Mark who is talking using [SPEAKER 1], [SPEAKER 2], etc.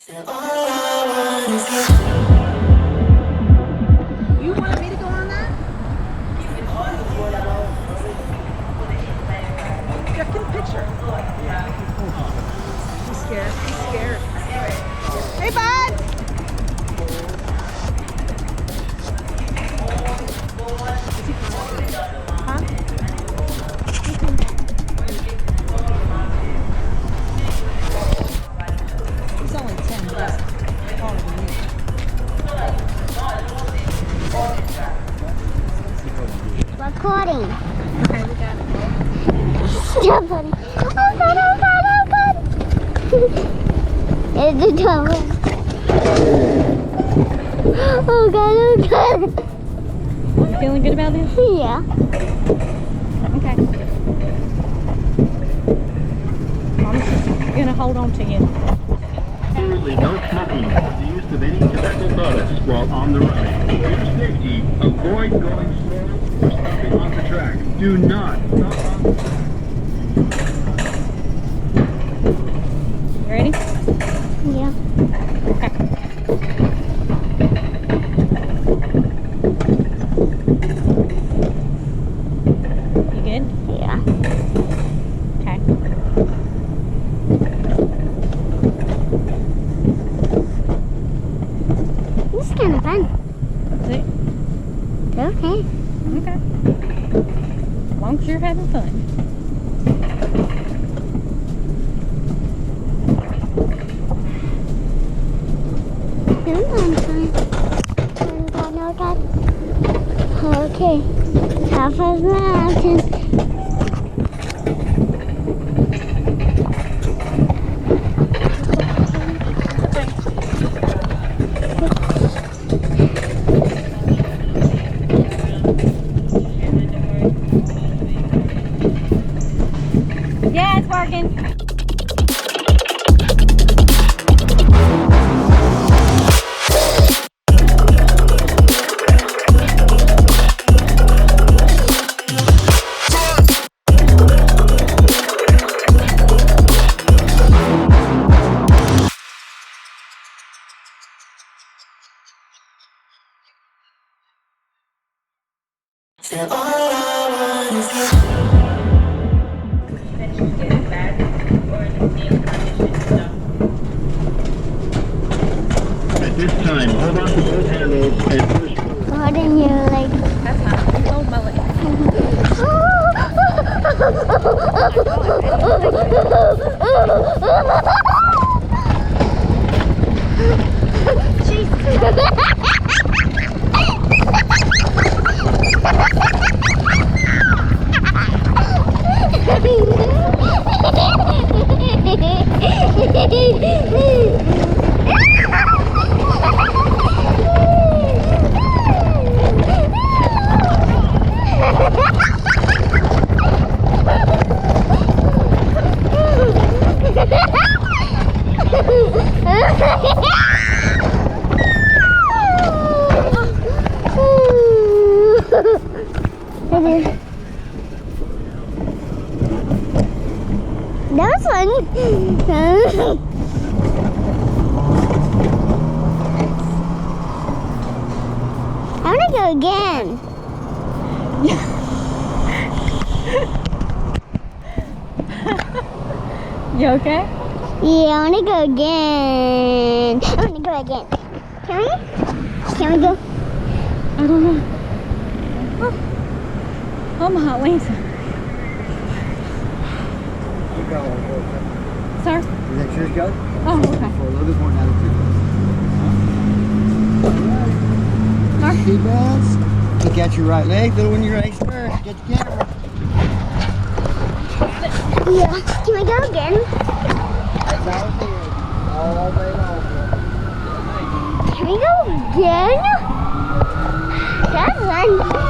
[SPEAKER 1] You wanted me to go on that? Yeah, get a picture. He's scared. He's scared. Hey, bud! Huh? He's only 10, but he's taller than me.
[SPEAKER 2] Recording.
[SPEAKER 1] Okay, we got it.
[SPEAKER 2] Stop it. Oh God, oh God, oh God. It's a tower. Oh God, oh God.
[SPEAKER 1] You feeling good about this?
[SPEAKER 2] Yeah.
[SPEAKER 1] Okay. Mom's just gonna hold on to you.
[SPEAKER 3] Absolutely no smoking or the use of any tobacco products while on the ride. For your safety, avoid going slow or stopping on the track. Do not stop on the track.
[SPEAKER 1] You ready?
[SPEAKER 2] Yeah.
[SPEAKER 1] Okay. You good?
[SPEAKER 2] Yeah.
[SPEAKER 1] Okay.
[SPEAKER 2] This is kind of fun.
[SPEAKER 1] Is it?
[SPEAKER 2] Okay.
[SPEAKER 1] Okay. As long as you're having fun.
[SPEAKER 2] Sometimes fun. Oh God, oh God. Okay. Top of the mountain.
[SPEAKER 1] Yeah, it's working.
[SPEAKER 3] At this time, hold on to both handles and push forward.
[SPEAKER 2] Holding your leg.
[SPEAKER 1] That's fine. You hold my leg.
[SPEAKER 2] That was fun. I want to go again.
[SPEAKER 1] You okay?
[SPEAKER 2] Yeah, I want to go again. I want to go again. Can we? Can we go?
[SPEAKER 1] I don't know. Oh my Lisa. Sir?
[SPEAKER 4] Is that yours, Joe?
[SPEAKER 1] Oh, okay.
[SPEAKER 4] For a little bit more attitude.
[SPEAKER 1] Sir?
[SPEAKER 4] Seatbelts. Look at your right leg. Little one, your legs first. Get the camera.
[SPEAKER 2] Yeah. Can we go again?
[SPEAKER 4] That's how it is. All day long.
[SPEAKER 2] Can we go again? That's fun.